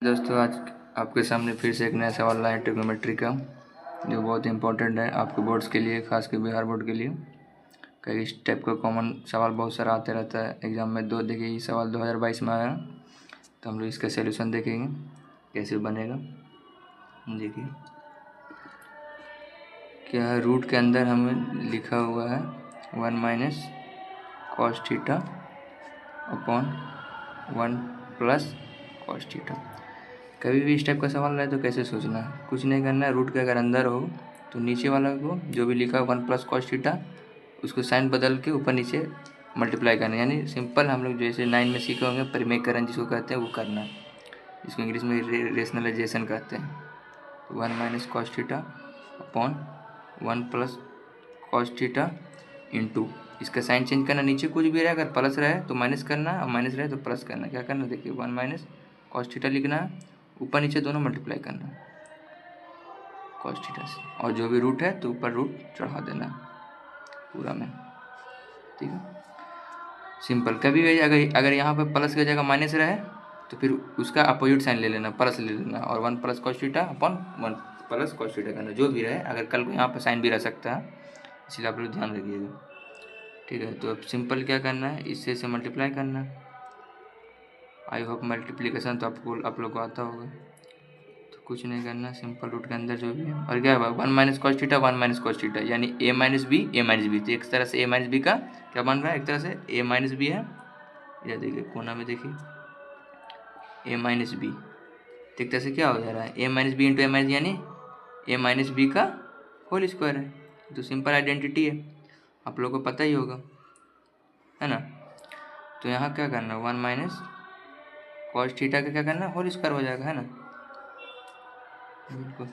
दोस्तों, आज आपके सामने फिर से एक नया सवाल लाए ट्रिग्नोमेट्री का, जो बहुत इंपॉर्टेंट है आपके बोर्ड्स के लिए, खास कर बिहार बोर्ड के लिए। कई इस टाइप का कॉमन सवाल बहुत सारा आते रहता है एग्ज़ाम में। देखिए, ये सवाल 2022 में आया, तो हम लोग इसका सलूशन देखेंगे कैसे बनेगा। देखिए क्या है, रूट के अंदर हमें लिखा हुआ है 1 minus cos theta upon 1 plus cos theta. कभी भी इस टाइप का सवाल रहे तो कैसे सोचना है, कुछ नहीं करना है। रूट के अगर अंदर हो तो नीचे वाला को जो भी लिखा है 1 प्लस कॉस थीटा, उसको साइन बदल के ऊपर नीचे मल्टीप्लाई करना है। यानी सिंपल हम लोग जैसे 9 में सीखे होंगे परिमेयकरण जिसको कहते हैं वो करना है। इसको इंग्लिश में रेशनलाइजेशन कहते हैं। 1 minus cos theta upon 1 plus cos theta into, इसका साइन चेंज करना, नीचे कुछ भी रहे, अगर प्लस रहे तो माइनस करना और माइनस रहे तो प्लस करना। क्या करना, देखिए 1 माइनस कॉस थीटा लिखना है, ऊपर नीचे दोनों मल्टीप्लाई करना है कॉस थीटा से, और जो भी रूट है तो ऊपर रूट चढ़ा देना है पूरा में। ठीक है, सिंपल। कभी भी अगर यहाँ पर प्लस की जगह माइनस रहे तो फिर उसका अपोजिट साइन ले लेना, प्लस ले लेना, और 1 plus cos theta upon 1 plus cos theta करना, जो भी रहे। अगर कल को यहाँ पर साइन भी रह सकता है, इसलिए आप लोग ध्यान रखिएगा। ठीक है, तो अब सिंपल क्या करना है, इससे से मल्टीप्लाई करना है। आई होप मल्टीप्लिकेशन तो आप लोग को आता होगा। तो कुछ नहीं करना, सिंपल रूट के अंदर जो भी है, और क्या है 1 minus cos theta 1 minus cos theta, यानी ए माइनस बी ए माइनस बी। तो एक तरह से ए माइनस बी का क्या बन रहा है, एक तरह से ए माइनस बी है। ये देखिए कोना में देखिए ए माइनस बी, तो एक तरह से क्या हो जा रहा है, ए माइनस बी इंटू ए माइनस, यानी ए माइनस बी का होल स्क्वायर है। तो सिंपल आइडेंटिटी है, आप लोगों को पता ही होगा, है ना। तो यहाँ क्या करना, 1 माइनस कॉस थीटा का क्या करना, होल स्क्वायर हो जाएगा, है ना, बिल्कुल।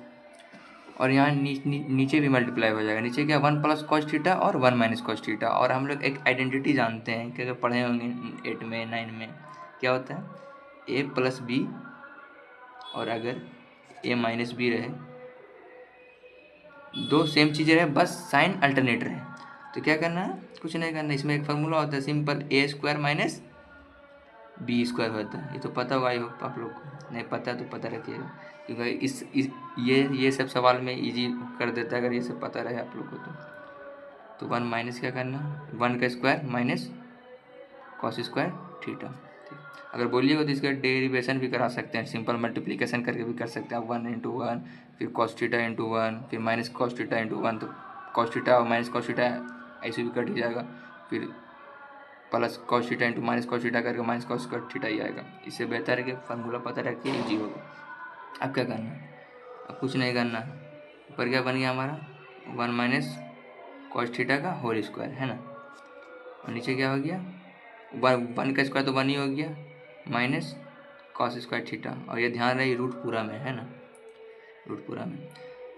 और यहाँ नीचे भी मल्टीप्लाई हो जाएगा। नीचे क्या, 1 प्लस कॉस थीटा और 1 माइनस कॉस थीटा। और हम लोग एक आइडेंटिटी जानते हैं कि अगर पढ़े होंगे 8 में 9 में, क्या होता है, ए प्लस बी, और अगर ए माइनस बी रहे, दो सेम चीज़ें रहे, बस साइन अल्टरनेट रहे, तो क्या करना है, कुछ नहीं करना। इसमें एक फार्मूला होता है सिंपल, ए स्क्वायर माइनस बी स्क्वायर होता है। ये तो पता होगा, आई होप आप लोग को। नहीं पता तो पता रखिएगा, क्योंकि इस ये सब सवाल में इजी कर देता है अगर ये सब पता रहे आप लोग को। तो 1 माइनस क्या करना, 1 का square minus cos square theta. अगर बोलिएगा तो इसका डेरिवेशन भी करा सकते हैं, सिंपल मल्टीप्लिकेशन करके भी कर सकते हैं आप। 1 इंटू 1, फिर कॉस थीटा इंटू 1, फिर माइनस कॉस थीटा इंटू 1, तो कॉस थीटा और माइनस कॉस थीटा ऐसे भी कट ही जाएगा। फिर plus cos theta into minus cos theta करके माइनस कॉस थीटा ही आएगा। इससे बेहतर है कि फार्मूला पता रखिए, ईजी होगा। अब क्या करना है, अब कुछ नहीं करना है। ऊपर क्या बन गया हमारा, 1 माइनस कॉस थीटा का होल स्क्वायर, है ना, और नीचे क्या हो गया, 1 का स्क्वायर तो 1 ही हो गया, माइनस कॉस स्क्वायर थीटा। और ये ध्यान रहे रूट पूरा में, है ना, रूट पूरा में।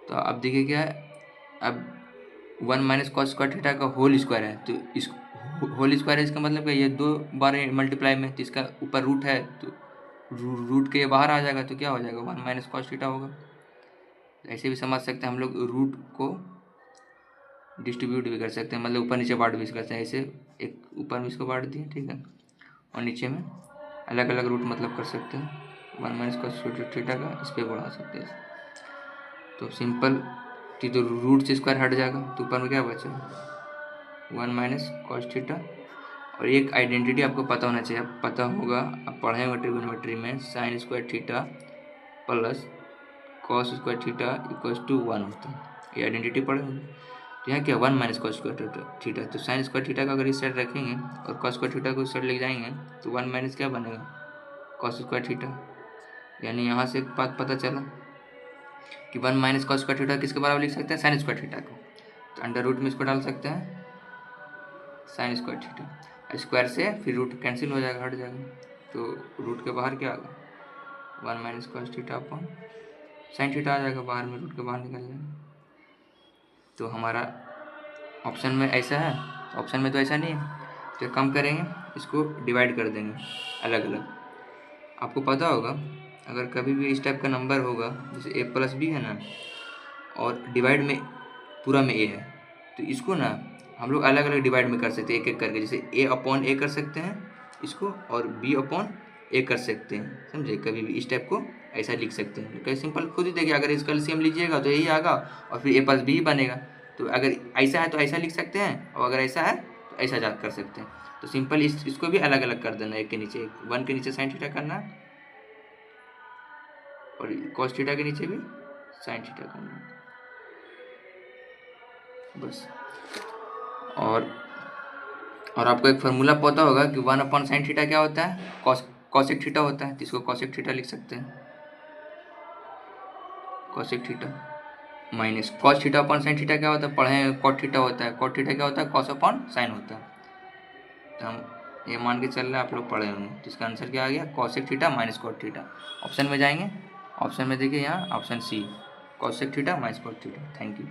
तो अब देखिए क्या है, अब 1 माइनस कॉस स्क्वायर थीटा का होल स्क्वायर है, तो इस होल स्क्वायर है, इसका मतलब कि ये 2 बार मल्टीप्लाई में, तो इसका ऊपर रूट है, तो रूट के ये बाहर आ जाएगा, तो क्या हो जाएगा, 1 माइनस कॉस थीटा होगा। ऐसे भी समझ सकते हैं हम लोग, रूट को डिस्ट्रीब्यूट भी कर सकते हैं, मतलब ऊपर नीचे बांट भी कर सकते हैं। ऐसे एक ऊपर में इसको बांट दिए, ठीक है, और नीचे में अलग अलग रूट मतलब कर सकते हैं। 1 माइनस कॉस थीटा का इस पर बढ़ा सकते हैं। तो सिंपल, तो रूट से स्क्वायर हट जाएगा, तो ऊपर में क्या बचा, 1 माइनस कॉस थीटा। और एक आइडेंटिटी आपको पता होना चाहिए, आप पता होगा, आप पढ़े होंगे ट्रिग्नोमेट्री में, sine square theta plus cos square theta equals to 1 होता है। ये आइडेंटिटी पढ़े होंगे। तो यहाँ क्या, 1 माइनस कॉस स्क्वायर थीटा, तो साइन स्क्वायर थीटा का अगर इस साइड रखेंगे और कॉस स्क्वायर थीटा को इस साइड ले जाएंगे, तो 1 माइनस क्या बनेगा, कॉस स्क्वायर थीटा। यानी यहाँ से एक बात पता चला कि 1 माइनस कॉस स्क्वायर थीटा किसके बराबर लिख सकते हैं, साइन स्क्वायर थीटा को। तो अंडर रूट में इसको डाल सकते हैं, साइन स्क्वायर थीटा। स्क्वायर से फिर रूट कैंसिल हो जाएगा, हट जाएगा, तो रूट के बाहर क्या आएगा, 1 minus cos theta upon sine theta आ जाएगा, बाहर में रूट के बाहर निकल जाएगा। तो हमारा ऑप्शन में ऐसा है, ऑप्शन में तो ऐसा नहीं है, तो कम करेंगे, इसको डिवाइड कर देंगे अलग अलग। आपको पता होगा अगर कभी भी इस टाइप का नंबर होगा, जैसे ए प्लस बी है ना, और डिवाइड में पूरा में ए है, तो इसको ना हम लोग अलग अलग डिवाइड में कर सकते हैं, एक एक करके। जैसे ए अपॉन ए कर सकते हैं इसको, और बी अपॉन ए कर सकते हैं, समझे। कभी भी इस टाइप को ऐसा लिख सकते हैं। कहीं सिंपल खुद ही देखिए, अगर इसका एलसीएम लीजिएगा तो यही आएगा और फिर ए प्लस बी ही बनेगा। तो अगर ऐसा है तो ऐसा लिख सकते हैं, और अगर ऐसा है तो ऐसा जा कर सकते हैं। तो सिंपल इसको भी अलग अलग कर देना, एक के नीचे एक, 1 के नीचे साइन थीटा करना है और कॉस थीटा के नीचे भी साइन थीटा करना है, बस। और आपको एक फार्मूला पता होगा कि 1/sin थीटा क्या होता है, कॉसेक थीटा होता है। तो इसको कॉसेक थीटा लिख सकते हैं, cosec theta minus cos theta upon sine theta क्या होता है, पढ़े हैं कॉट थीटा होता है, कॉट थीटा क्या होता है, कॉस अपॉन साइन होता है। तो हम ये मान के चल रहे हैं, आप लोग पढ़े होंगे। तो इसका आंसर क्या आ गया, cosec theta minus cot theta. Option में जाएंगे, ऑप्शन में देखिए यहाँ option C, cosec theta minus cot theta. Thank you.